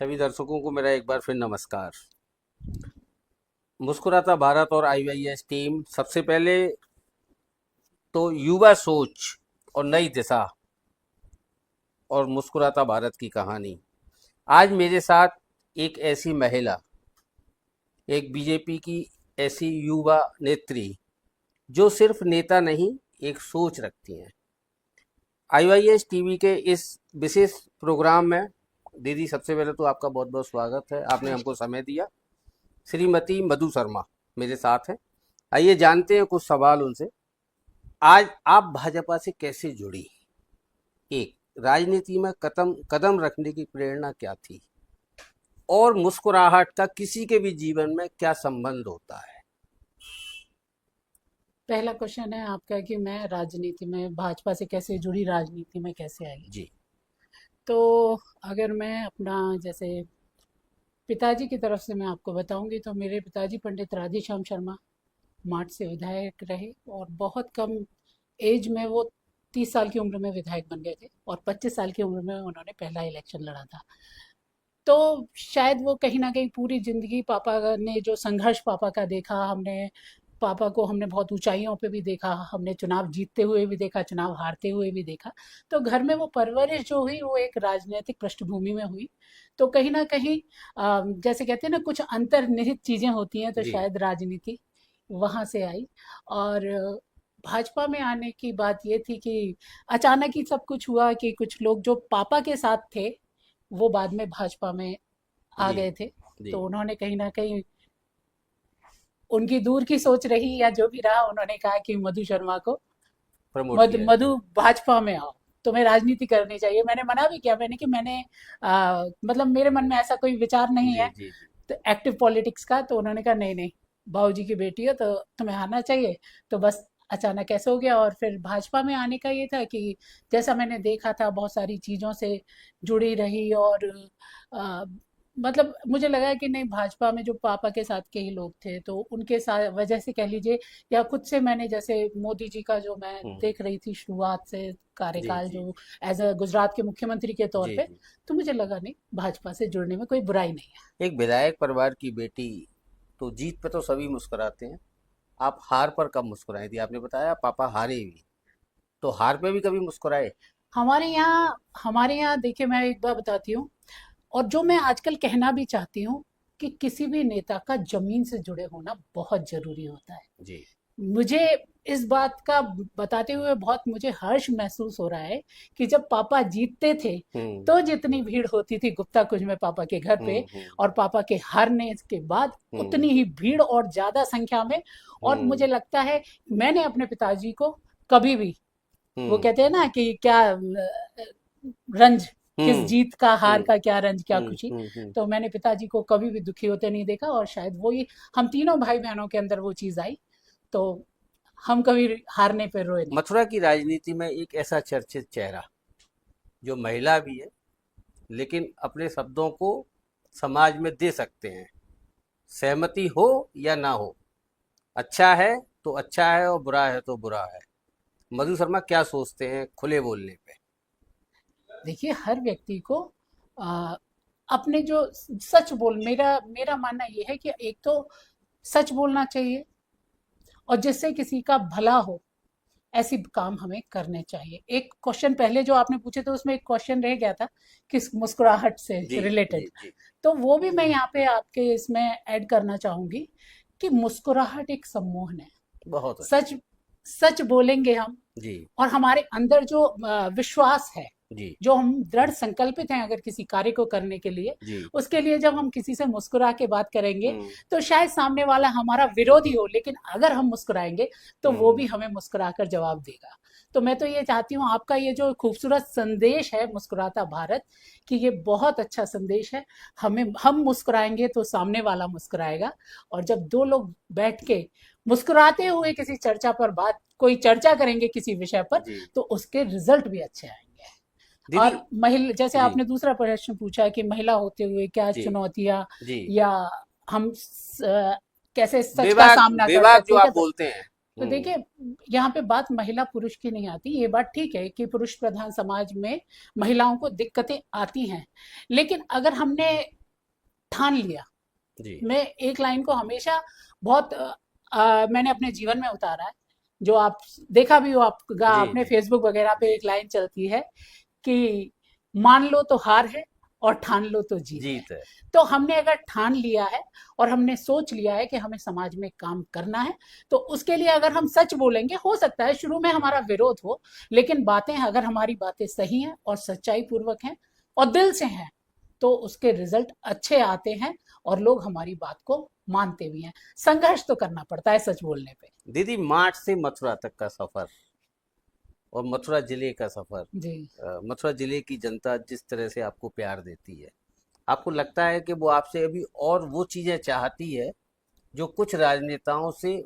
सभी दर्शकों को मेरा एक बार फिर नमस्कार। मुस्कुराता भारत और आईवाईएस टीम, सबसे पहले तो युवा सोच और नई दिशा और मुस्कुराता भारत की कहानी। आज मेरे साथ एक ऐसी महिला, एक बीजेपी की ऐसी युवा नेत्री जो सिर्फ नेता नहीं, एक सोच रखती हैं। आईवाईएस टीवी के इस विशेष प्रोग्राम में दीदी, सबसे पहले तो आपका बहुत बहुत स्वागत है। आपने हमको समय दिया। श्रीमती मधु शर्मा मेरे साथ हैं। आइए जानते हैं कुछ सवाल उनसे। आज आप भाजपा से कैसे जुड़ी? एक, राजनीति में कदम कदम रखने की प्रेरणा क्या थी? और मुस्कुराहट का किसी के भी जीवन में क्या संबंध होता है? पहला क्वेश्चन है आपका कि मैं राजनीति में भाजपा से कैसे जुड़ी, राजनीति में कैसे आई। जी। तो अगर मैं अपना जैसे पिताजी की तरफ से मैं आपको बताऊंगी तो मेरे पिताजी पंडित राधेश्याम शर्मा माठ से विधायक रहे और बहुत कम एज में वो 30 साल की उम्र में विधायक बन गए थे और 25 साल की उम्र में उन्होंने पहला इलेक्शन लड़ा था। तो शायद वो कहीं ना कहीं पूरी जिंदगी पापा ने जो संघर्ष पापा का देखा, हमने पापा को हमने बहुत ऊंचाइयों पे भी देखा, हमने चुनाव जीतते हुए भी देखा, चुनाव हारते हुए भी देखा। तो घर में वो परवरिश जो हुई वो एक राजनीतिक पृष्ठभूमि में हुई। तो कहीं ना कहीं जैसे कहते हैं ना, कुछ अंतर्निहित चीजें होती हैं, तो जी। शायद राजनीति वहां से आई। और भाजपा में आने की बात ये थी कि अचानक ही सब कुछ हुआ कि कुछ लोग जो पापा के साथ थे वो बाद में भाजपा में आ जी। गए थे। जी। तो उन्होंने कहीं ना कहीं, उनकी दूर की सोच रही या जो भी रहा, उन्होंने कहा कि मधु शर्मा को प्रमोट किया मधु जाए। भाजपा में आओ, तुम्हें राजनीति करनी चाहिए। मैंने मना भी किया, मैंने कि मैंने मतलब मेरे मन में ऐसा कोई विचार नहीं जी। है जी। जी। तो एक्टिव पॉलिटिक्स का। तो उन्होंने कहा नहीं नहीं, बाबूजी की बेटी हो तो तुम्हें आना चाहिए। तो बस अचानक ऐसे हो गया। और फिर भाजपा में आने का ये था कि जैसा मैंने देखा था, बहुत सारी चीज़ों से जुड़ी रही। और अ, मतलब मुझे लगा कि नहीं, भाजपा में जो पापा के साथ के ही लोग थे तो उनके साथ वजह से कह लीजिए, या खुद से मैंने जैसे मोदी जी का जो मैं हम्म। देख रही थी शुरुआत से जी। कार्यकाल, जी। जो एज अ गुजरात के मुख्यमंत्री के तौर जी। पे, जी। तो मुझे लगा नहीं, भाजपा से जुड़ने में कोई बुराई नहीं है। एक विधायक परिवार की बेटी, तो जीत पे तो सभी मुस्कुराते हैं। आप हार पर कब मुस्कुराई थी? आपने बताया पापा हारे भी, तो हार पे भी कभी मुस्कुराए? हमारे यहाँ देखिए, मैं एक बार बताती हूँ, और जो मैं आजकल कहना भी चाहती हूँ, कि किसी भी नेता का जमीन से जुड़े होना बहुत जरूरी होता है। जी। मुझे इस बात का बताते हुए बहुत मुझे हर्ष महसूस हो रहा है कि जब पापा जीतते थे हम्म। तो जितनी भीड़ होती थी गुप्ता कुंज में पापा के घर पे, हम्म। और पापा के हारने के बाद हम्म। उतनी ही भीड़ और ज्यादा संख्या में। और हम्म। मुझे लगता है मैंने अपने पिताजी को कभी भी, वो हम्म। कहते हैं ना कि क्या रंज, किस हम्म। जीत का हार हम्म। का क्या रंज क्या हम्म। खुशी। हम्म। तो मैंने पिताजी को कभी भी दुखी होते नहीं देखा, और शायद वो ही हम तीनों भाई बहनों के अंदर वो चीज आई। तो हम कभी हारने पे रोए नहीं। मथुरा की राजनीति में एक ऐसा चर्चित चेहरा, जो महिला भी है लेकिन अपने शब्दों को समाज में दे सकते हैं, सहमति हो या ना हो। अच्छा है तो अच्छा है और बुरा है तो बुरा है। मधु शर्मा क्या सोचते हैं खुले बोलने पे? देखिए, हर व्यक्ति को आ, अपने जो सच बोल, मेरा मेरा मानना ये है कि एक तो सच बोलना चाहिए, और जिससे किसी का भला हो ऐसी काम हमें करने चाहिए। एक क्वेश्चन पहले जो आपने पूछे थे उसमें एक क्वेश्चन रह गया था, किस मुस्कुराहट से जी। रिलेटेड। जी। जी। तो वो भी मैं यहाँ पे आपके इसमें ऐड करना चाहूंगी कि मुस्कुराहट एक सम्मोहन है। बहुत अच्छा। सच सच बोलेंगे हम, जी। और हमारे अंदर जो विश्वास है, जी। जो हम दृढ़ संकल्पित हैं अगर किसी कार्य को करने के लिए, जी। उसके लिए जब हम किसी से मुस्कुरा के बात करेंगे, हम्म। तो शायद सामने वाला हमारा विरोधी हो, लेकिन अगर हम मुस्कुराएंगे तो वो हम्म। भी हमें मुस्कुरा कर जवाब देगा। तो मैं तो ये चाहती हूँ, आपका ये जो खूबसूरत संदेश है मुस्कुराता भारत, कि ये बहुत अच्छा संदेश है। हम मुस्कुराएंगे तो सामने वाला मुस्कुराएगा। और जब दो लोग बैठ के मुस्कुराते हुए किसी चर्चा पर बात, कोई चर्चा करेंगे किसी विषय पर, जी। तो उसके रिजल्ट भी अच्छे आएंगे। दीदी। और महिला, जैसे जी। आपने दूसरा प्रश्न पूछा कि महिला होते हुए क्या जी। चुनौतियां, जी। या हम कैसे सच का विवाद, सामना कर विवाद सकते जो हैं आप क्या। तो बोलते हैं, तो देखिए, यहाँ पे बात महिला पुरुष की नहीं आती। ये बात ठीक है कि पुरुष प्रधान समाज में महिलाओं को दिक्कतें आती हैं, लेकिन अगर हमने ठान लिया, जी मैं एक लाइन को हमेशा बहुत मैंने अपने जीवन में उतारा है, जो आप देखा भी हो आपका जी अपने जी फेसबुक वगैरह पे, जी एक लाइन चलती है कि मान लो तो हार है और ठान लो तो जीत है। जीत है। तो हमने अगर ठान लिया है और हमने सोच लिया है कि हमें समाज में काम करना है, तो उसके लिए अगर हम सच बोलेंगे, हो सकता है शुरू में हमारा विरोध हो, लेकिन बातें, अगर हमारी बातें सही हैं और सच्चाई पूर्वक हैं और दिल से हैं, तो उसके रिजल्ट अच्छे आते हैं और लोग हमारी बात को मानते भी हैं। संघर्ष तो करना पड़ता है सच बोलने पे। दीदी, मार्च से मथुरा तक का सफर और मथुरा जिले का सफर, जी। मथुरा जिले की जनता जिस तरह से आपको प्यार देती है, आपको लगता है कि वो आपसे अभी और वो चीजें चाहती है जो कुछ राजनेताओं से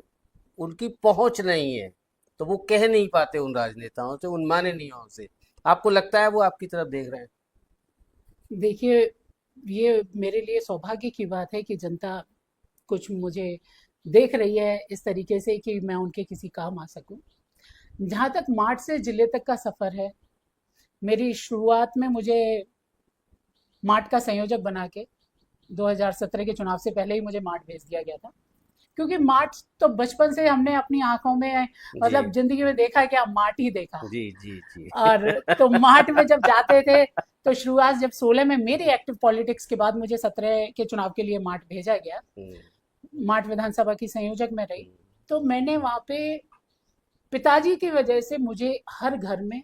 उनकी पहुंच नहीं है, तो वो कह नहीं पाते उन राजनेताओं से, उन माननीयों से? आपको लगता है वो आपकी तरफ देख रहे हैं? देखिए, ये मेरे लिए सौभाग्य की बात है कि जनता कुछ मुझे देख रही है इस तरीके से कि मैं उनके किसी काम आ सकूं। जहाँ तक मार्च से जिले तक का सफ़र है, मेरी शुरुआत में मुझे मार्ट का संयोजक बना के 2017 के चुनाव से पहले ही मुझे मार्ट भेज दिया गया था, क्योंकि मार्ट तो बचपन से हमने अपनी आंखों में, जी मतलब जिंदगी में देखा है कि हम मार्ट ही देखा। जी जी जी। और तो मार्ट में जब जाते थे, तो शुरुआत जब 16 में मेरी एक्टिव पॉलिटिक्स के बाद मुझे 17 के चुनाव के लिए मार्ट भेजा गया, हम्म, मार्ट विधानसभा की संयोजक में रही। हम्म, तो मैंने वहाँ पे पिताजी की वजह से मुझे हर घर में,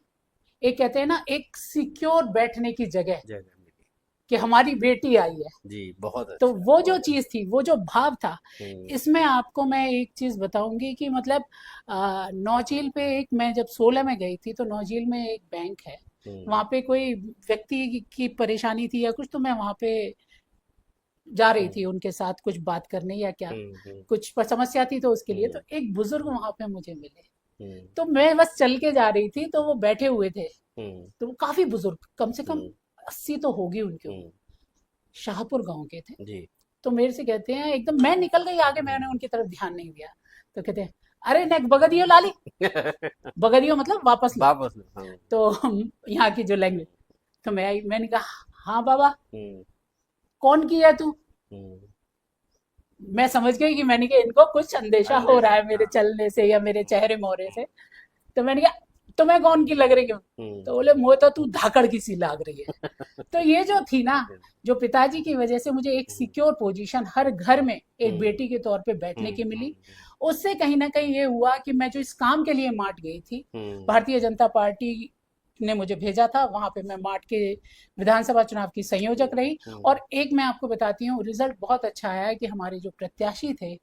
एक कहते हैं ना, एक सिक्योर बैठने की जगह, जगह मिली। कि हमारी बेटी आई है। जी, बहुत तो अच्छा, वो जो बहुत चीज़ अच्छा। थी, वो जो भाव था, हम्म, इसमें आपको मैं एक चीज़ बताऊंगी कि मतलब नौचील पे, एक मैं जब 16 में गई थी, तो नौचील में एक बैंक है, हम्म, वहाँ पे कोई व्यक्ति की परेशानी थी या कुछ, तो मैं वहाँ पे जा रही हम्म, थी उनके साथ कुछ बात करने या क्या, हम्म, कुछ पर समस्या थी तो उसके लिए। हम्म, तो एक बुजुर्ग वहाँ पे मुझे मिले, हम्म, तो मैं बस चल के जा रही थी, तो वो बैठे हुए थे। हम्म, तो वो काफी बुजुर्ग, कम से कम हम्म, 80 तो होगी उनकी उम्र, हम्म, शाहपुर गांव के थे। जी। तो मेरे से कहते हैं, एकदम मैं निकल गई आगे, मैंने उनकी तरफ ध्यान नहीं दिया। तो कहते हैं, अरे नेक बगदियो लाली, बगदियो मतलब वापस लो। वापस लो, हाँ। तो यहाँ की जो लैंग्वेज, तो मैंने कहा, हाँ बाबा, हम्म, कौन की है तू? हम्म, मैं समझ गई कि मैंने कहा इनको कुछ अंदेशा हो रहा अंदेशा, है मेरे हाँ। चलने से या मेरे हम्म, चेहरे मोहरे हम्म, से। तो मैंने कहा, तुम्हें कौन की लग रही हूँ? हम्म, तो बोले, मुझे तो तू धाकड़ की सी लग रही है। तो ये जो थी ना, जो पिताजी की वजह से मुझे एक हम्म, सिक्योर पोजीशन हर घर में एक हम्म, बेटी के तौर पे बैठने हम्म, की मिली, उससे कहीं ना कहीं ये हुआ कि मैं जो इस काम के लिए मार्ट गई थी, हम्म, भारतीय जनता पार्टी ने मुझे भेजा था, वहां पे मैं मार्ट के विधानसभा चुनाव की संयोजक हम्म, रही। और एक मैं आपको बताती हूँ, रिजल्ट बहुत अच्छा आया है कि हमारे जो प्रत्याशी थे,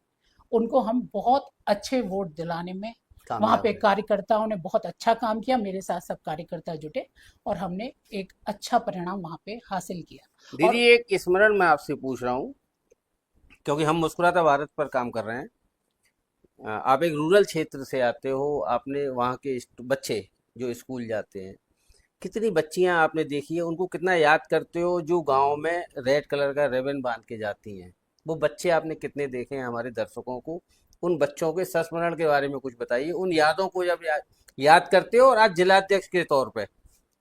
उनको हम बहुत अच्छे वोट दिलाने में, वहाँ कामयाब पे रहे। कार्यकर्ताओं ने बहुत अच्छा काम किया, मेरे साथ सब कार्यकर्ता जुटे और हमने एक अच्छा परिणाम वहाँ पे हासिल किया। दीदी, और एक स्मरण मैं आपसे पूछ रहा हूँ, क्योंकि हम मुस्कुराता भारत पर काम कर रहे हैं। आप एक रूरल क्षेत्र से आते हो, आपने वहाँ के बच्चे जो स्कूल जाते हैं, कितनी बच्चियां आपने देखी है, उनको कितना याद करते हो जो गांव में रेड कलर का रिबन बांध के जाती हैं? वो बच्चे आपने कितने देखे हैं हमारे दर्शकों को? उन बच्चों के संस्मरण के बारे में कुछ बताइए, उन यादों को जब याद करते हो, और आज जिलाध्यक्ष के तौर पे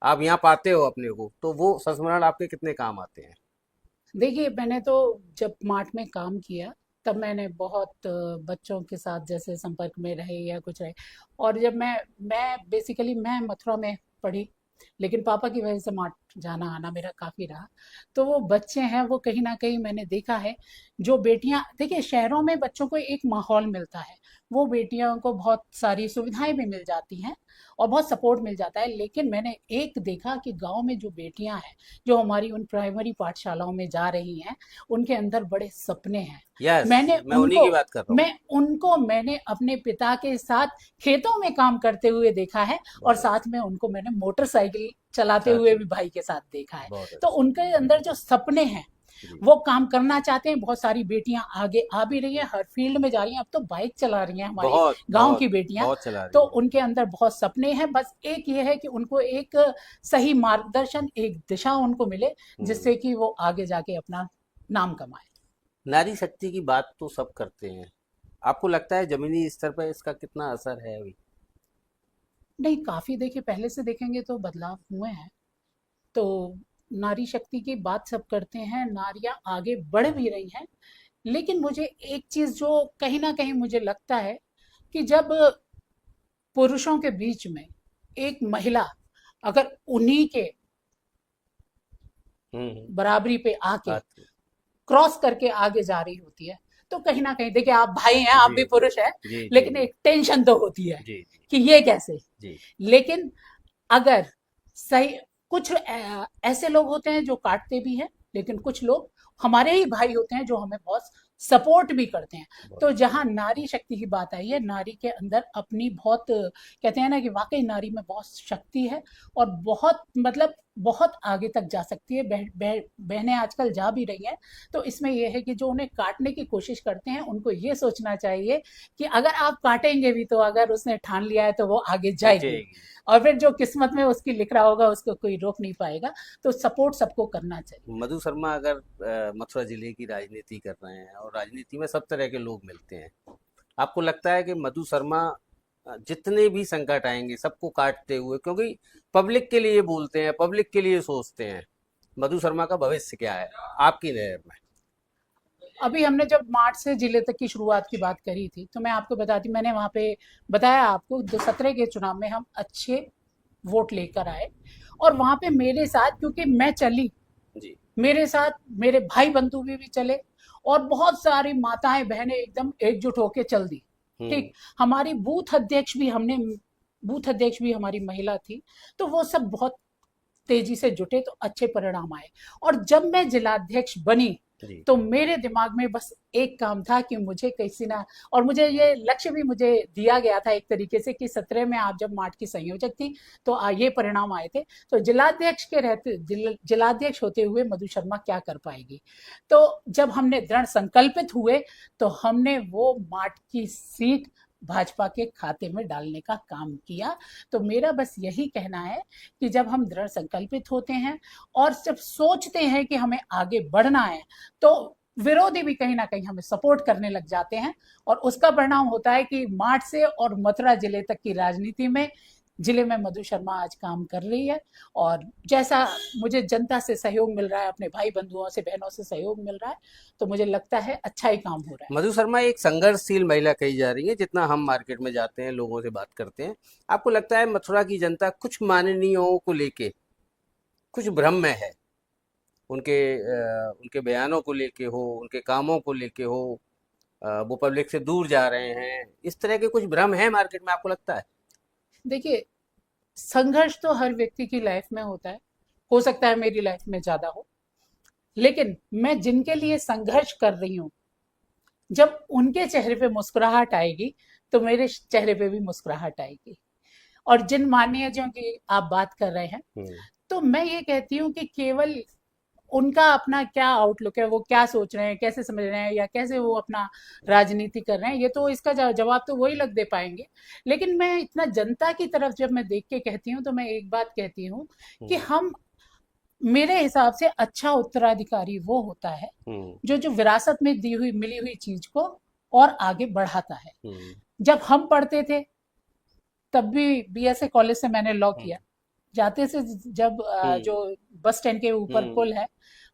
आप यहाँ पाते हो अपने को, तो वो संस्मरण आपके कितने काम आते हैं? देखिए, मैंने तो जब मार्ट में काम किया, तब मैंने बहुत बच्चों के साथ जैसे संपर्क में रहे या कुछ रहे। और जब मैं बेसिकली मैं मथुरा में पढ़ी, लेकिन पापा की वजह से मार्ट जाना आना मेरा काफ़ी रहा। तो वो बच्चे हैं, वो कहीं ना कहीं मैंने देखा है, जो बेटियां, देखिए शहरों में बच्चों को एक माहौल मिलता है, वो बेटियों को बहुत सारी सुविधाएं भी मिल जाती हैं और बहुत सपोर्ट मिल जाता है। लेकिन मैंने एक देखा कि गांव में जो बेटियां हैं, जो हमारी उन प्राइमरी पाठशालाओं में जा रही हैं, उनके अंदर बड़े सपने हैं। यस, मैंने मैं उन्हीं उनको की बात कर रहा हूँ। मैंने अपने पिता के साथ खेतों में काम करते हुए देखा है, और बहुत साथ अच्छा। में उनको मैंने मोटरसाइकिल चलाते हुए चाहते भी भाई के साथ देखा है। बहुत तो अच्छा। उनके अंदर जो सपने हैं, जी। वो काम करना चाहते हैं। बहुत सारी बेटियां आगे आ भी रही हैं, हर फील्ड में जा रही हैं, अब तो बाइक चला रही हैं हमारी बहुत गांव बहुत की बेटियां। बहुत चला तो रही हैं। उनके अंदर बहुत सपने हैं, बस एक ये है कि उनको एक सही मार्गदर्शन, एक दिशा उनको मिले, हम्म। जिससे कि वो आगे जाके अपना नाम कमाए। नारी शक्ति की बात तो सब करते हैं, आपको लगता है जमीनी स्तर पर इसका कितना असर है अभी? नहीं, काफी देखिए, पहले से देखेंगे तो बदलाव हुए हैं। तो नारी शक्ति की बात सब करते हैं, नारियां आगे बढ़ भी रही हैं। लेकिन मुझे एक चीज जो कहीं ना कहीं मुझे लगता है कि जब पुरुषों के बीच में एक महिला अगर उन्हीं के हम्म। बराबरी पे आके बात। क्रॉस करके आगे जा रही होती है, तो कहीं ना कहीं देखिए, आप भाई हैं, आप जी भी जी पुरुष हैं, जी जी लेकिन जी एक टेंशन तो होती है जी जी कि ये कैसे। जी लेकिन अगर सही, कुछ ऐसे लोग होते हैं जो काटते भी हैं, लेकिन कुछ लोग हमारे ही भाई होते हैं जो हमें बहुत सपोर्ट भी करते हैं। बहुत। तो जहां नारी शक्ति की बात आई है, नारी के अंदर अपनी बहुत, कहते हैं ना कि वाकई नारी में बहुत शक्ति है, और बहुत मतलब बहुत आगे तक जा सकती है। बहनें आजकल जा भी रही हैं। तो इसमें यह है कि जो उन्हें काटने की कोशिश करते हैं, उनको ये सोचना चाहिए कि अगर आप काटेंगे भी तो अगर उसने ठान लिया है तो वो आगे जाएगी, जाएगी। और फिर जो किस्मत में उसकी लिख रहा होगा उसको कोई रोक नहीं पाएगा। तो सपोर्ट सबको करना चाहिए। मधु शर्मा अगर मथुरा जिले की राजनीति कर रहे हैं और राजनीति में सब तरह के लोग मिलते हैं, आपको लगता है कि मधु शर्मा जितने भी संकट आएंगे सबको काटते हुए, क्योंकि पब्लिक के लिए बोलते हैं, पब्लिक के लिए सोचते हैं, मधु शर्मा का भविष्य क्या है आपकी नज़र में? अभी हमने जब मार्च से जिले तक की शुरुआत की बात करी थी, तो मैं आपको बताती, मैंने वहां पे बताया आपको, 2017 के चुनाव में हम अच्छे वोट लेकर आए। और वहां पे मेरे साथ, क्योंकि मैं चली, जी। मेरे साथ मेरे भाई बंधु भी चले, और बहुत सारी माताएं बहनें एकदम एकजुट होके चल दी। हम्म। ठीक, हमारी बूथ अध्यक्ष भी हमारी महिला थी। तो वो सब बहुत तेजी से जुटे, तो अच्छे परिणाम आए। और जब मैं जिलाध्यक्ष बनी, जी। तो मेरे दिमाग में बस एक काम था कि मुझे किसी ना, और मुझे ये लक्ष्य भी मुझे दिया गया था एक तरीके से कि 17 में आप जब मार्ट की संयोजक थी तो ये परिणाम आए थे। तो जिलाध्यक्ष के रहते, जिलाध्यक्ष होते हुए मधु शर्मा क्या कर पाएगी। तो जब हमने दृढ़ संकल्पित हुए, तो हमने वो मार्ट की सीट भाजपा के खाते में डालने का काम किया। तो मेरा बस यही कहना है कि जब हम दृढ़ संकल्पित होते हैं और जब सोचते हैं कि हमें आगे बढ़ना है, तो विरोधी भी कहीं ना कहीं हमें सपोर्ट करने लग जाते हैं। और उसका परिणाम होता है कि मार्ट से और मथुरा जिले तक की राजनीति में, जिले में मधु शर्मा आज काम कर रही है। और जैसा मुझे जनता से सहयोग मिल रहा है, अपने भाई बंधुओं से, बहनों से सहयोग मिल रहा है, तो मुझे लगता है अच्छा ही काम हो रहा है। मधु शर्मा एक संघर्षशील महिला कही जा रही है, जितना हम मार्केट में जाते हैं, लोगों से बात करते हैं। आपको लगता है मथुरा की जनता कुछ माननीयों को लेके कुछ भ्रम में है? उनके बयानों को लेके हो, उनके कामों को लेके हो, वो पब्लिक से दूर जा रहे हैं, इस तरह के कुछ भ्रम है मार्केट में, आपको लगता है? देखिए, संघर्ष तो हर व्यक्ति की लाइफ में होता है। हो सकता है मेरी लाइफ में ज्यादा हो, लेकिन मैं जिनके लिए संघर्ष कर रही हूँ, जब उनके चेहरे पे मुस्कुराहट आएगी, तो मेरे चेहरे पे भी मुस्कुराहट आएगी। और जिन मान्यजों की आप बात कर रहे हैं, हम्म। तो मैं ये कहती हूँ कि केवल उनका अपना क्या आउटलुक है, वो क्या सोच रहे हैं, कैसे समझ रहे हैं, या कैसे वो अपना राजनीति कर रहे हैं, ये तो इसका जवाब तो वही लोग दे पाएंगे। लेकिन मैं इतना जनता की तरफ जब मैं देख के कहती हूँ, तो मैं एक बात कहती हूँ कि हम्म। हम, मेरे हिसाब से अच्छा उत्तराधिकारी वो होता है हम्म। जो जो विरासत में दी हुई मिली हुई चीज को और आगे बढ़ाता है। हम्म। जब हम पढ़ते थे, तब भी बीएसए कॉलेज से मैंने लॉ हम्म। किया, जाते से, जब हम्म। जो बस स्टैंड के ऊपर हम्म। पुल है,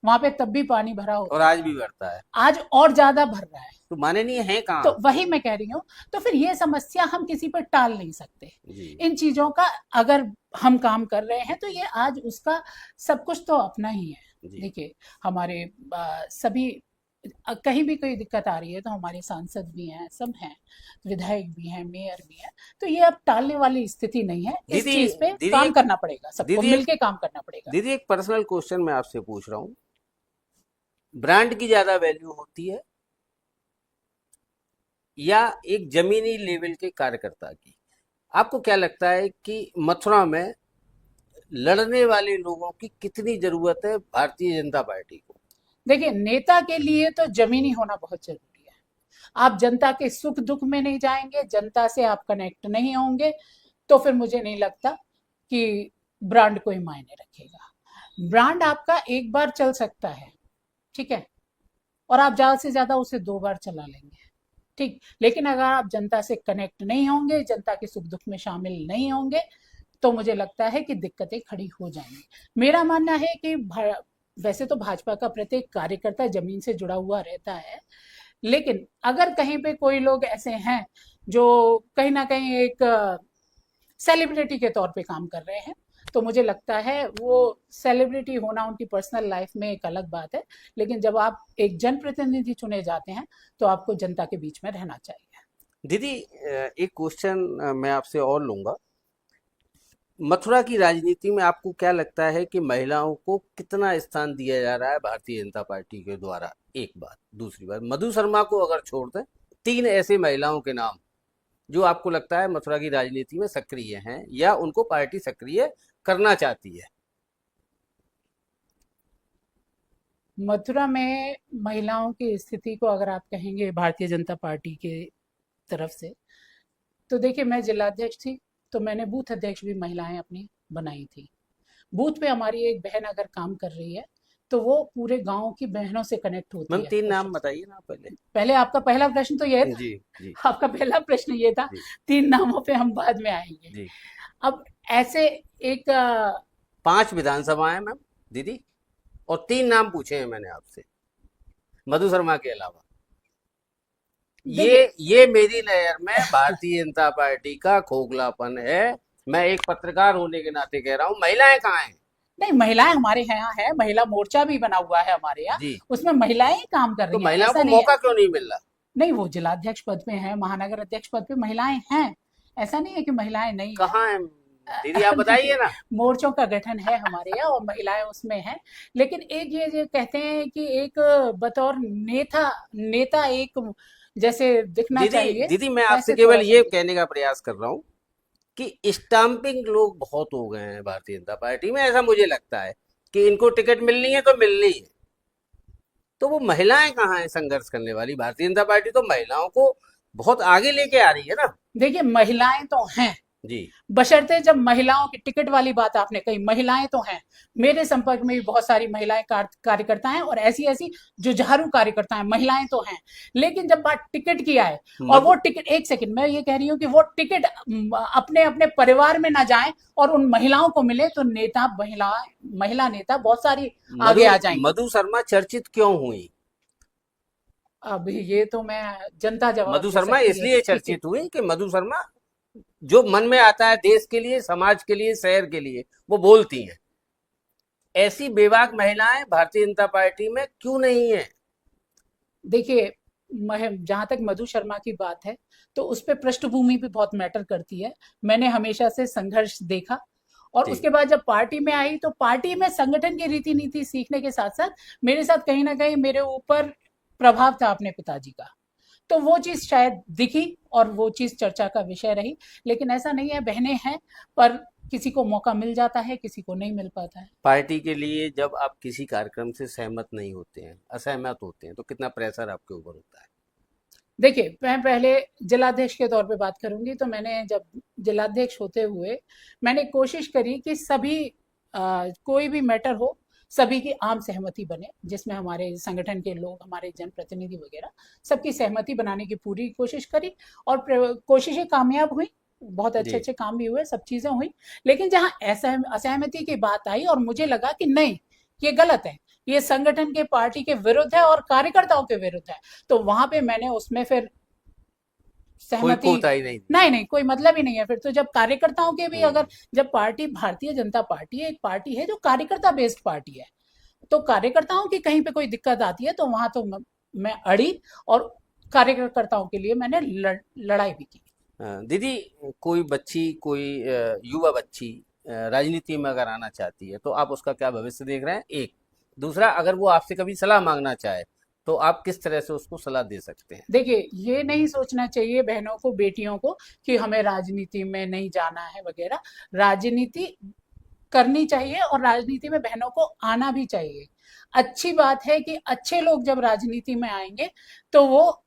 वहां पे तब भी पानी भरा और होता आज था। भी बढ़ता है। आज और ज्यादा भर रहा है। तो माननीय है तो कहाँ? वही मैं कह रही हूँ। तो फिर ये समस्या हम किसी पर टाल नहीं सकते। जी। इन चीजों का अगर हम काम कर रहे हैं, तो ये आज उसका सब कुछ तो अपना ही है। जी। देखिए, हमारे सभी, कहीं भी कोई दिक्कत आ रही है तो हमारे सांसद भी हैं, सब हैं, विधायक भी हैं, मेयर भी हैं। तो ये अब टालने वाली स्थिति नहीं है। इस दीदी, चीज पे दीदी काम एक करना पड़ेगा, सबको दीदी एक मिलके काम करना पड़ेगा। दीदी एक पर्सनल क्वेश्चन मैं आपसे पूछ रहा हूँ। ब्रांड की ज्यादा वैल्यू होती है या एक जमीनी लेवल के कार्यकर्ता की? आपको क्या लगता है कि मथुरा में लड़ने वाले लोगों की कितनी जरूरत है भारतीय जनता पार्टी को? देखिए, नेता के लिए तो जमीनी होना बहुत जरूरी है। आप जनता के सुख दुख में नहीं जाएंगे, जनता से आप कनेक्ट नहीं होंगे, तो फिर मुझे नहीं लगता कि ब्रांड कोई मायने रखेगा। ब्रांड आपका एक बार चल सकता है, ठीक है, और आप ज्यादा से ज्यादा उसे 2 बार चला लेंगे, ठीक। लेकिन अगर आप जनता से कनेक्ट नहीं होंगे, जनता के सुख दुख में शामिल नहीं होंगे, तो मुझे लगता है कि दिक्कतें खड़ी हो जाएंगी। मेरा मानना है कि वैसे तो भाजपा का प्रत्येक कार्यकर्ता जमीन से जुड़ा हुआ रहता है, लेकिन अगर कहीं पे कोई लोग ऐसे हैं जो कहीं ना कहीं एक सेलिब्रिटी के तौर पे काम कर रहे हैं, तो मुझे लगता है वो सेलिब्रिटी होना उनकी पर्सनल लाइफ में एक अलग बात है, लेकिन जब आप एक जनप्रतिनिधि चुने जाते हैं तो आपको जनता के बीच में रहना चाहिए। दीदी, एक क्वेश्चन मैं आपसे और लूंगा। मथुरा की राजनीति में आपको क्या लगता है कि महिलाओं को कितना स्थान दिया जा रहा है भारतीय जनता पार्टी के द्वारा? एक बात। दूसरी बात, मधु शर्मा को अगर छोड़ दें, तीन ऐसे महिलाओं के नाम जो आपको लगता है मथुरा की राजनीति में सक्रिय हैं या उनको पार्टी सक्रिय करना चाहती है। मथुरा में महिलाओं की स्थिति को अगर आप कहेंगे भारतीय जनता पार्टी के तरफ से, तो देखिए, मैं जिलाध्यक्ष थी तो मैंने बूथ अध्यक्ष भी महिलाएं अपनी बनाई थी। बूथ पे हमारी एक बहन अगर काम कर रही है तो वो पूरे गांव की बहनों से कनेक्ट होती मैम, है। तीन और नाम बताइए ना पहले। पहले आपका पहला प्रश्न तो ये था। जी जी आपका पहला प्रश्न ये था। जी तीन नामों पे हम बाद में आएंगे। जी। अब ऐसे एक 5 विधानसभाएं मैम दीदी, और 3 नाम पूछे हैं मैंने आपसे मधु शर्मा के अलावा। देखिए, ये मेरी नज़र में भारतीय जनता पार्टी का खोखलापन है। मैं एक पत्रकार होने के नाते कह रहा हूँ, महिलाएं कहाँ हैं? नहीं, महिलाएं हमारे यहाँ है, महिला मोर्चा भी बना हुआ है हमारे यहाँ, जी। उसमें महिलाएं ही काम कर तो रही हैं, महिलाओं ऐसा को नहीं है। मौका क्यों नहीं मिल रहा? नहीं, वो जिलाध्यक्ष पद पे है, महानगर अध्यक्ष पद पे महिलाएं हैं, ऐसा नहीं है कि महिलाएं नहीं है। कहाँ है दीदी, आप देखिए, बताइए ना। मोर्चों का गठन है हमारे यहाँ और महिलाएं उसमें हैं। लेकिन एक ये जो कहते हैं कि एक बतौर नेता नेता एक जैसे दिखना दीदी चाहिए, दीदी, मैं आपसे वैसे केवल थोड़ा सा ये दिख। कहने का प्रयास कर रहा हूँ कि स्टाम्पिंग लोग बहुत हो गए हैं भारतीय जनता पार्टी में। ऐसा मुझे लगता है कि इनको टिकट मिलनी है तो मिलनी है। तो वो महिलाएं कहाँ हैं संघर्ष करने वाली? भारतीय जनता पार्टी तो महिलाओं को बहुत आगे लेके आ रही है ना। देखिए, महिलाएं तो हैं, जी बशर्ते जब महिलाओं की टिकट वाली बात आपने कही, महिलाएं तो हैं। मेरे संपर्क में भी बहुत सारी महिलाएं कार्यकर्ता हैं और ऐसी ऐसी जुझारू कार्यकर्ता हैं, महिलाएं तो हैं। लेकिन जब बात टिकट की आए, और वो मधु टिकट, एक सेकंड, मैं ये कह रही हूँ कि वो टिकट अपने अपने परिवार में ना जाए और उन महिलाओं को मिले, तो नेता महिला नेता बहुत सारी आगे मधु आ जाएंगी। मधु शर्मा चर्चित क्यों हुई? अब ये तो मैं जनता जवाब मधु दे शर्मा सकती है इसलिए कि चर्चित हुई कि मधु शर्मा जो मन में आता है देश के लिए, समाज के लिए, शहर के लिए, वो बोलती हैं। ऐसी बेबाक महिलाएं भारतीय जनता पार्टी में क्यों नहीं है? देखिए, जहां तक मधु शर्मा की बात है, तो उस पर पृष्ठभूमि भी बहुत मैटर करती है। मैंने हमेशा से संघर्ष देखा, और जी उसके बाद जब पार्टी में आई तो पार्टी में संगठन की रीति नीति सीखने के साथ साथ मेरे साथ कहीं ना कहीं मेरे ऊपर प्रभाव था अपने पिताजी का, तो वो चीज शायद दिखी और वो चीज चर्चा का विषय रही। लेकिन ऐसा नहीं है, बहनें हैं, पर किसी को मौका मिल जाता है, किसी को नहीं मिल पाता है। पार्टी के लिए जब आप किसी कार्यक्रम से सहमत नहीं होते हैं, असहमत होते हैं, तो कितना प्रेशर आपके ऊपर होता है? देखिए, मैं पहले जिलाध्यक्ष के तौर पे बात करूंगी, तो मैंने जब जिलाध्यक्ष होते हुए मैंने कोशिश करी कि सभी कोई भी मैटर हो, सभी की आम सहमति बने, जिसमें हमारे संगठन के लोग, हमारे जनप्रतिनिधि वगैरह, सबकी सहमति बनाने की पूरी कोशिश करी, और कोशिशें कामयाब हुई। बहुत अच्छे जी अच्छे काम भी हुए, सब चीजें हुई। लेकिन जहाँ असहमति की बात आई और मुझे लगा कि नहीं, ये गलत है, ये संगठन के, पार्टी के विरुद्ध है और कार्यकर्ताओं के विरुद्ध है, तो वहां पे मैंने उसमें फिर कोई सहमति, कोताही नहीं दी। नहीं नहीं, कोई मतलब ही नहीं है फिर तो। जब कार्यकर्ताओं के भी अगर, हम्म। जब पार्टी, भारतीय जनता पार्टी एक पार्टी है जो कार्यकर्ता बेस्ड पार्टी है, तो कार्यकर्ताओं की कहीं पे कोई दिक्कत आती है तो वहां तो मैं अड़ी, और कार्यकर्ताओं के लिए मैंने लड़ाई भी की। दीदी, कोई बच्ची, कोई युवा बच्ची राजनीति में अगर आना चाहती है तो आप उसका क्या भविष्य देख रहे हैं? एक। दूसरा, अगर वो आपसे कभी सलाह मांगना चाहे तो आप किस तरह से उसको सलाह दे सकते हैं? देखिए, ये नहीं सोचना चाहिए बहनों को, बेटियों को, कि हमें राजनीति में नहीं जाना है वगैरह। राजनीति करनी चाहिए और राजनीति में बहनों को आना भी चाहिए। अच्छी बात है कि अच्छे लोग जब राजनीति में आएंगे तो वो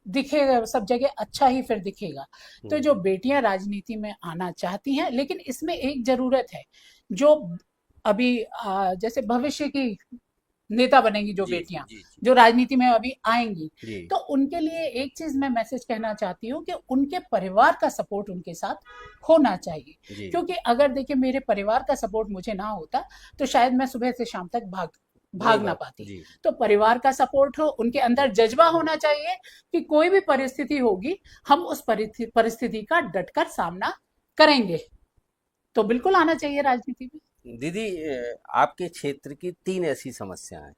दिखेगा सब जगह, अच्छा ही फिर दिखेगा। तो हम्म। जो बेटियां राजनीति में आना चाहती हैं, लेकिन इसमें एक जरूरत है, जो अभी जैसे भविष्य की नेता बनेंगी जो जी जी बेटियां, जी जी जो राजनीति में अभी आएंगी, जी तो उनके लिए एक चीज मैं मैसेज कहना चाहती हूँ कि उनके परिवार का सपोर्ट उनके साथ होना चाहिए। जी क्योंकि अगर देखिए मेरे परिवार का सपोर्ट मुझे ना होता तो शायद मैं सुबह से शाम तक वही भाग ना बात पाती। जी तो परिवार का सपोर्ट हो, उनके जी अंदर जज्बा होना चाहिए कि कोई भी परिस्थिति होगी हम उस परिस्थिति का डटकर सामना करेंगे। तो बिल्कुल आना चाहिए राजनीति में। दीदी, आपके क्षेत्र की 3 ऐसी समस्याएं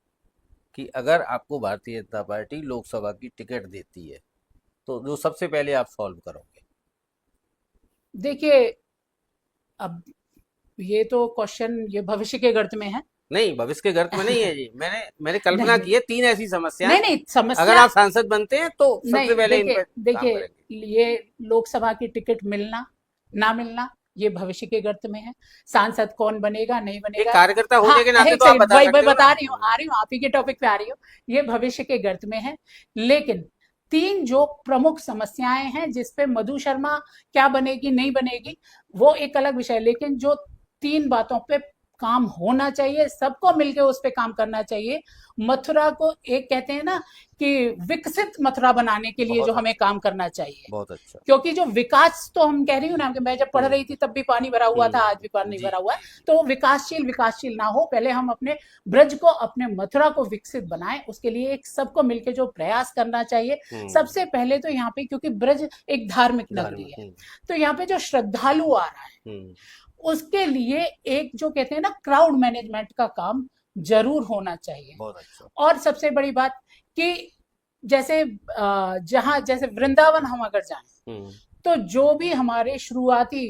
कि अगर आपको भारतीय जनता पार्टी लोकसभा की टिकट देती है तो जो सबसे पहले आप सॉल्व करोगे। देखिए, अब ये तो क्वेश्चन ये भविष्य के गर्त में है। नहीं, भविष्य के गर्त में नहीं है जी, मैंने कल्पना नहीं, की है 3 ऐसी समस्याएं। नहीं, नहीं, अगर समस्या आप सांसद बनते हैं तो सबसे नहीं। पहले इन देखिए, पर काम देखिए, करेंगे। ये लोकसभा की टिकट मिलना ना मिलना ये भविष्य के गर्त में है। सांसद कौन बनेगा नहीं एक बनेगा, कार्यकर्ता हाँ, होने के नाते एक तो आप सेकंड, बता वही वही सकते हो ना। बता रही हूँ, आ रही हूँ, आप ही के टॉपिक पे आ रही हूँ। ये भविष्य के गर्त में है। लेकिन तीन जो प्रमुख समस्याएं हैं जिस पे मधु शर्मा क्या बनेगी नहीं बनेगी वो एक अलग विषय है, लेकिन जो तीन बातों पे काम होना चाहिए, सबको मिलकर उस पे काम करना चाहिए। मथुरा को एक कहते हैं ना कि विकसित मथुरा बनाने के लिए जो बहुत हमें अच्छा, काम करना चाहिए। बहुत अच्छा। क्योंकि जो विकास तो हम कह रही हूँ ना कि मैं जब पढ़ हम्म रही थी तब भी पानी भरा हुआ था, आज भी पानी जी भरा हुआ है। जी जी तो वो विकासशील विकासशील ना हो, पहले हम अपने ब्रज को, अपने मथुरा को विकसित बनाएं। उसके लिए एक सबको मिलकर जो प्रयास करना चाहिए। हम्म सबसे पहले तो यहाँ पे, क्योंकि ब्रज एक धार्मिक नगरी धार्मिक है, तो यहाँ पे जो श्रद्धालु आ रहा है हम्म उसके लिए एक जो कहते हैं ना क्राउड मैनेजमेंट का काम जरूर होना चाहिए। बहुत अच्छा। और सबसे बड़ी बात कि जैसे जहां जैसे वृंदावन हम अगर जाएं हम्म तो जो भी हमारे शुरुआती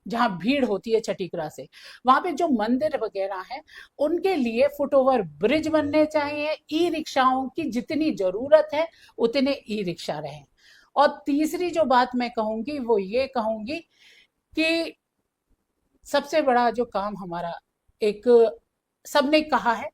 जहां भीड़ होती है छठीकरा से, वहां पे जो मंदिर वगैरह हैं उनके लिए फुटओवर ब्रिज बनने चाहिए। ई रिक्शाओं की जितनी जरूरत है उतने ई रिक्शा रहें। और तीसरी जो बात मैं कहूंगी वो ये कहूंगी कि सबसे बड़ा जो काम हमारा, एक सबने कहा है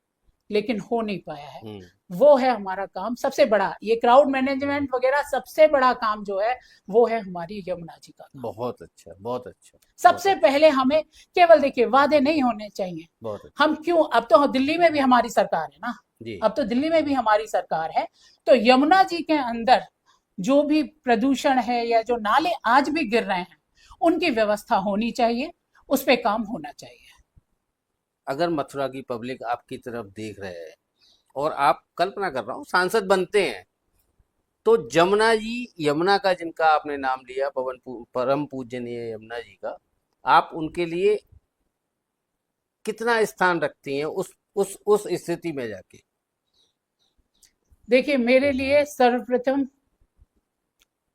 लेकिन हो नहीं पाया है, हम्म वो है हमारा काम सबसे बड़ा। ये क्राउड मैनेजमेंट वगैरह सबसे बड़ा काम जो है वो है हमारी यमुना जी का काम। बहुत अच्छा, बहुत अच्छा, बहुत सबसे अच्छा, पहले हमें केवल देखिए वादे नहीं होने चाहिए। बहुत अच्छा। हम क्यों, अब तो दिल्ली में भी हमारी सरकार है ना, जी अब तो दिल्ली में भी हमारी सरकार है। तो यमुना जी के अंदर जो भी प्रदूषण है या जो नाले आज भी गिर रहे हैं उनकी व्यवस्था होनी चाहिए, उस पे काम होना चाहिए। अगर मथुरा की पब्लिक आपकी तरफ देख रहे हैं और आप, कल्पना कर रहा हूँ, सांसद बनते हैं तो जमुना जी, यमुना का जिनका आपने नाम लिया, परम पूजनीय यमुना जी का, आप उनके लिए कितना स्थान रखती हैं उस स्थिति में जाके। देखिए, मेरे लिए सर्वप्रथम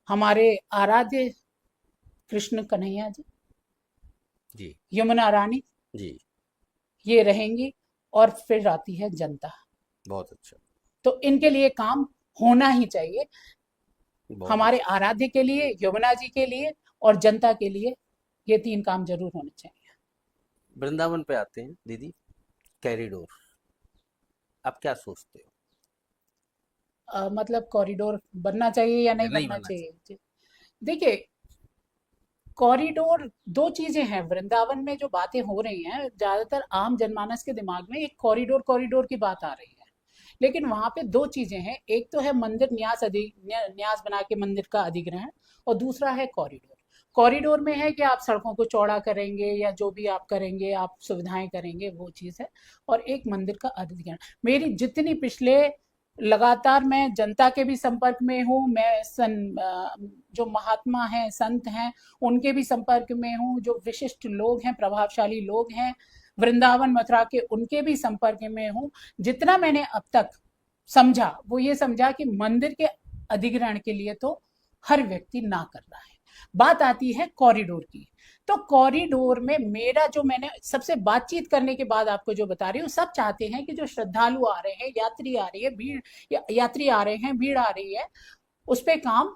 हमारे आराध्य कृष्ण कन्हैया जी, जी यमुना रानी, जी ये रहेंगी। और फिर आती है जनता। बहुत अच्छा, तो इनके लिए काम होना ही चाहिए। बहुत हमारे अच्छा। आराध्य के लिए, यमुना जी के लिए और जनता के लिए ये तीन काम जरूर होने चाहिए। वृंदावन पे आते हैं दीदी, कैरिडोर, आप क्या सोचते हो। मतलब कॉरिडोर बनना चाहिए या या नहीं नहीं बनना बनना चाहिए। चाहिए? देखिए, कॉरिडोर दो चीजें हैं। वृंदावन में जो बातें हो रही हैं ज्यादातर आम जनमानस के दिमाग में एक कॉरिडोर कॉरिडोर की बात आ रही है। लेकिन वहां पे दो चीजें हैं, एक तो है मंदिर न्यास बना के मंदिर का अधिग्रहण, और दूसरा है कॉरिडोर। कॉरिडोर में है कि आप सड़कों को चौड़ा करेंगे या जो भी आप करेंगे, आप सुविधाएं करेंगे, वो चीज है। और एक मंदिर का अधिग्रहण। मेरी जितनी पिछले, लगातार मैं जनता के भी संपर्क में हूँ, मैं जो महात्मा हैं, संत हैं, उनके भी संपर्क में हूँ, जो विशिष्ट लोग हैं, प्रभावशाली लोग हैं वृंदावन मथुरा के, उनके भी संपर्क में हूँ। जितना मैंने अब तक समझा वो ये समझा कि मंदिर के अधिग्रहण के लिए तो हर व्यक्ति ना कर रहा है। बात आती है कॉरिडोर की। तो कॉरिडोर में मेरा जो, मैंने सबसे बातचीत करने के बाद आपको जो बता रही हूँ, सब चाहते हैं कि जो श्रद्धालु आ रहे हैं, यात्री आ रही है, भीड़, यात्री आ रहे हैं, भीड़ आ रही है, उस पर काम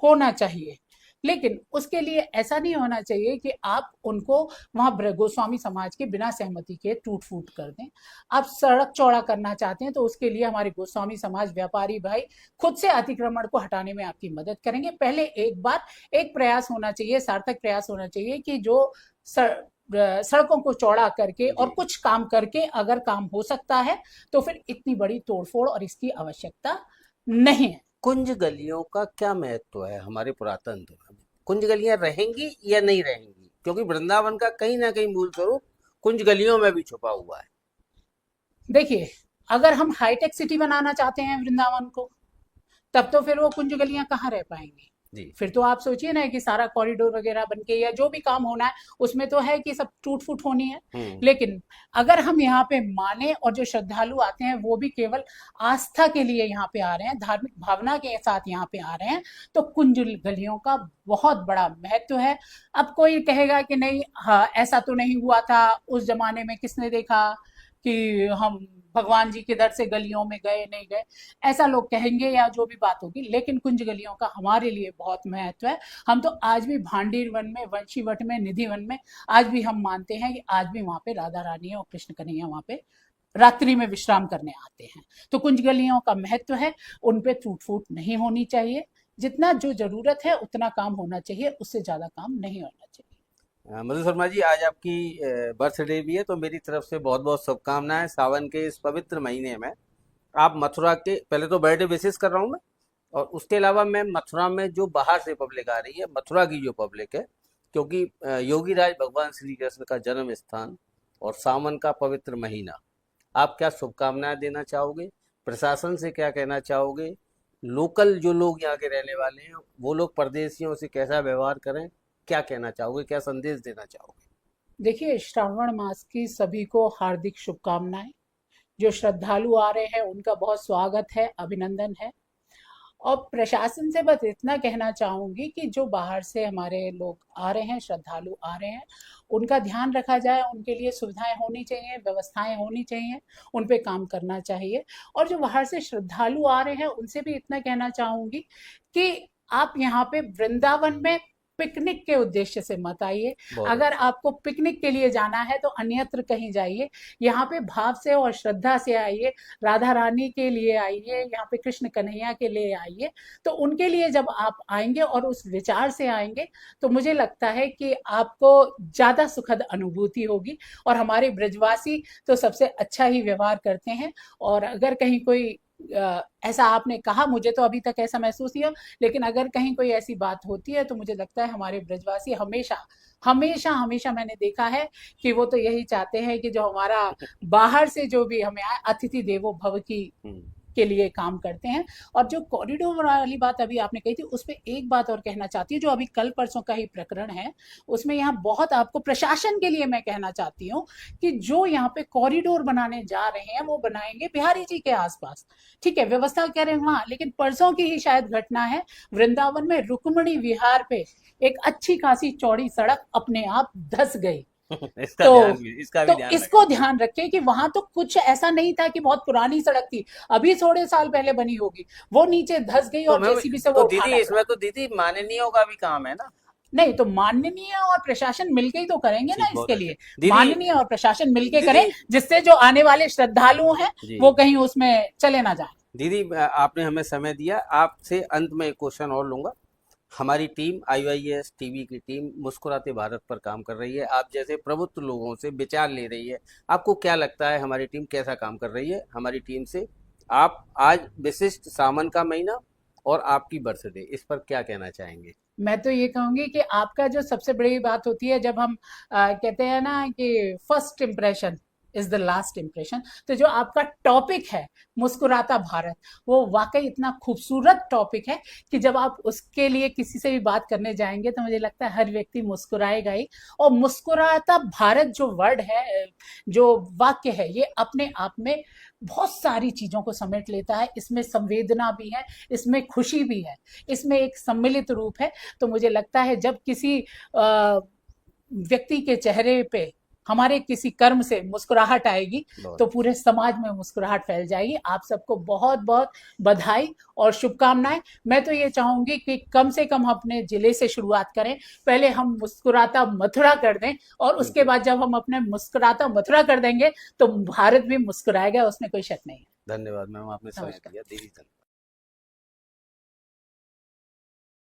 होना चाहिए। लेकिन उसके लिए ऐसा नहीं होना चाहिए कि आप उनको वहां गोस्वामी समाज के बिना सहमति के टूट फूट कर दें। आप सड़क चौड़ा करना चाहते हैं तो उसके लिए हमारे गोस्वामी समाज व्यापारी भाई खुद से अतिक्रमण को हटाने में आपकी मदद करेंगे। पहले एक बार एक प्रयास होना चाहिए, सार्थक प्रयास होना चाहिए कि जो सड़कों को चौड़ा करके और जी। कुछ काम करके अगर काम हो सकता है तो फिर इतनी बड़ी तोड़फोड़ और इसकी आवश्यकता नहीं है। कुंज गलियों का क्या महत्व है हमारे पुरातन में? कुंज गलियां रहेंगी या नहीं रहेंगी? क्योंकि वृंदावन का कहीं ना कहीं मूल स्वरूप कुंज गलियों में भी छुपा हुआ है। देखिए, अगर हम हाईटेक सिटी बनाना चाहते हैं वृंदावन को, तब तो फिर वो कुंज गलियां कहाँ रह पाएंगी। जी। फिर तो आप सोचिए ना कि सारा कॉरिडोर वगैरह बन के या जो भी काम होना है उसमें तो है कि सब टूट फूट होनी है। हम्म। लेकिन अगर हम यहाँ पे माने और जो श्रद्धालु आते हैं वो भी केवल आस्था के लिए यहाँ पे आ रहे हैं, धार्मिक भावना के साथ यहाँ पे आ रहे हैं, तो कुंज गलियों का बहुत बड़ा महत्व है। अब कोई कहेगा कि नहीं, हाँ ऐसा तो नहीं हुआ था उस जमाने में, किसने देखा कि हम भगवान जी के दर से गलियों में गए नहीं गए, ऐसा लोग कहेंगे या जो भी बात होगी। लेकिन कुंज गलियों का हमारे लिए बहुत महत्व है। हम तो आज भी भांडीर वन में, वंशीवट में, निधि वन में आज भी हम मानते हैं कि आज भी वहां पे राधा रानी और कृष्ण कन्हैया वहां पे रात्रि में विश्राम करने आते हैं। तो कुंज गलियों का महत्व है, उन पे टूट फूट नहीं होनी चाहिए। जितना जो जरूरत है उतना काम होना चाहिए, उससे ज्यादा काम नहीं होना चाहिए। मधु शर्मा जी, आज आपकी बर्थडे भी है, तो मेरी तरफ से बहुत बहुत शुभकामनाएं। सावन के इस पवित्र महीने में आप मथुरा के, पहले तो बर्थडे विशेष कर रहा हूँ मैं, और उसके अलावा मैं मथुरा में जो बाहर से पब्लिक आ रही है, मथुरा की जो पब्लिक है, क्योंकि योगी राज भगवान श्री कृष्ण का जन्म स्थान और सावन का पवित्र महीना, आप क्या शुभकामनाएं देना चाहोगे? प्रशासन से क्या कहना चाहोगे? लोकल जो लोग यहाँ के रहने वाले हैं वो लोग परदेशियों से कैसा व्यवहार करें, क्या कहना चाहोगे, क्या संदेश देना चाहोगे? देखिए, श्रावण मास की सभी को हार्दिक शुभकामनाएं। जो श्रद्धालु आ रहे हैं उनका बहुत स्वागत है, अभिनंदन है। और प्रशासन से बस इतना कहना चाहूंगी कि जो बाहर से हमारे लोग आ रहे हैं, श्रद्धालु आ रहे हैं, उनका ध्यान रखा जाए, उनके लिए सुविधाएं होनी चाहिए, व्यवस्थाएं होनी चाहिए, उन पे काम करना चाहिए। और जो बाहर से श्रद्धालु आ रहे हैं उनसे भी इतना कहना चाहूंगी कि आप यहाँ पे वृंदावन में पिकनिक के उद्देश्य से मत आइए। बहुत अगर अच्छा। आपको पिकनिक के लिए जाना है तो अन्यत्र कहीं जाइए। यहाँ पे भाव से और श्रद्धा से आइए, राधा रानी के लिए आइए, यहाँ पे कृष्ण कन्हैया के लिए आइए। तो उनके लिए जब आप आएंगे और उस विचार से आएंगे तो मुझे लगता है कि आपको ज्यादा सुखद अनुभूति होगी। और हमारे ब्रजवासी तो सबसे अच्छा ही व्यवहार करते हैं। और अगर कहीं कोई ऐसा आपने कहा, मुझे तो अभी तक ऐसा महसूस नहीं हुआ, लेकिन अगर कहीं कोई ऐसी बात होती है तो मुझे लगता है हमारे ब्रजवासी हमेशा हमेशा हमेशा मैंने देखा है कि वो तो यही चाहते हैं कि जो हमारा बाहर से जो भी हमें आए, अतिथि देवो भव की हम्म। के लिए काम करते हैं। और जो कॉरिडोर वाली बात अभी आपने कही थी, उस पर एक बात और कहना चाहती हूँ, जो अभी कल परसों का ही प्रकरण है, उसमें यहाँ बहुत आपको प्रशासन के लिए मैं कहना चाहती हूँ कि जो यहाँ पे कॉरिडोर बनाने जा रहे हैं वो बनाएंगे बिहारी जी के आसपास। ठीक है, व्यवस्था कह रहे हैं वहां, लेकिन परसों की ही शायद घटना है, वृंदावन में रुक्मणी विहार पे एक अच्छी खासी चौड़ी सड़क अपने आप धंस गई। इसका तो इसका भी ध्यान इसको रखें। ध्यान रखें कि वहां तो कुछ ऐसा नहीं था कि बहुत पुरानी सड़क थी, अभी थोड़े साल पहले बनी होगी, वो नीचे धंस गई तो और मैं, जेसीबी से तो वो दीदी उठाना इसमें पड़ा। तो दीदी माननीयों का भी काम है ना। नहीं तो माननीय और प्रशासन मिलके ही तो करेंगे ना ठीक, बहुत इसके अच्छा। लिए। दीदी, माननीय और प्रशासन मिलके दीदी करें, जिससे जो आने वाले श्रद्धालु हैं जी, वो कहीं उसमें चले ना जाए। दीदी आपने हमें समय दिया। आपसे अंत में एक क्वेश्चन और लूंगा। हमारी टीम, IYS टीवी की टीम मुस्कुराते भारत पर काम कर रही है, आप जैसे प्रबुद्ध लोगों से विचार ले रही है। आपको क्या लगता है हमारी टीम कैसा काम कर रही है? हमारी टीम से आप आज विशिष्ट सावन का महीना और आपकी बर्थडे, इस पर क्या कहना चाहेंगे? मैं तो ये कहूंगी कि आपका जो सबसे बड़ी बात होती है, जब हम कहते हैं ना कि first impression is the last impression, तो जो आपका टॉपिक है मुस्कुराता भारत, वो वाकई इतना खूबसूरत टॉपिक है कि जब आप उसके लिए किसी से भी बात करने जाएंगे तो मुझे लगता है हर व्यक्ति मुस्कुराएगा ही। और मुस्कुराता भारत जो वर्ड है, जो वाक्य है, ये अपने आप में बहुत सारी चीजों को समेट लेता है। इसमें संवेदना भी है, इसमें खुशी भी है, इसमें एक सम्मिलित रूप है। तो मुझे लगता है जब किसी व्यक्ति के चेहरे पे हमारे किसी कर्म से मुस्कुराहट आएगी बहुत तो पूरे समाज में मुस्कुराहट फैल जाएगी। आप सबको बहुत बहुत बधाई और शुभकामनाएं। मैं तो ये चाहूंगी कि कम से कम अपने जिले से शुरुआत करें, पहले हम मुस्कुराता मथुरा कर दें, और उसके बिल्कुल। बाद जब हम अपने मुस्कुराता मथुरा कर देंगे तो भारत भी मुस्कुराएगा, उसमें कोई शक नहीं है। धन्यवाद मैम, आपने समय नमस्कार। दिया। दीदी धन्यवाद।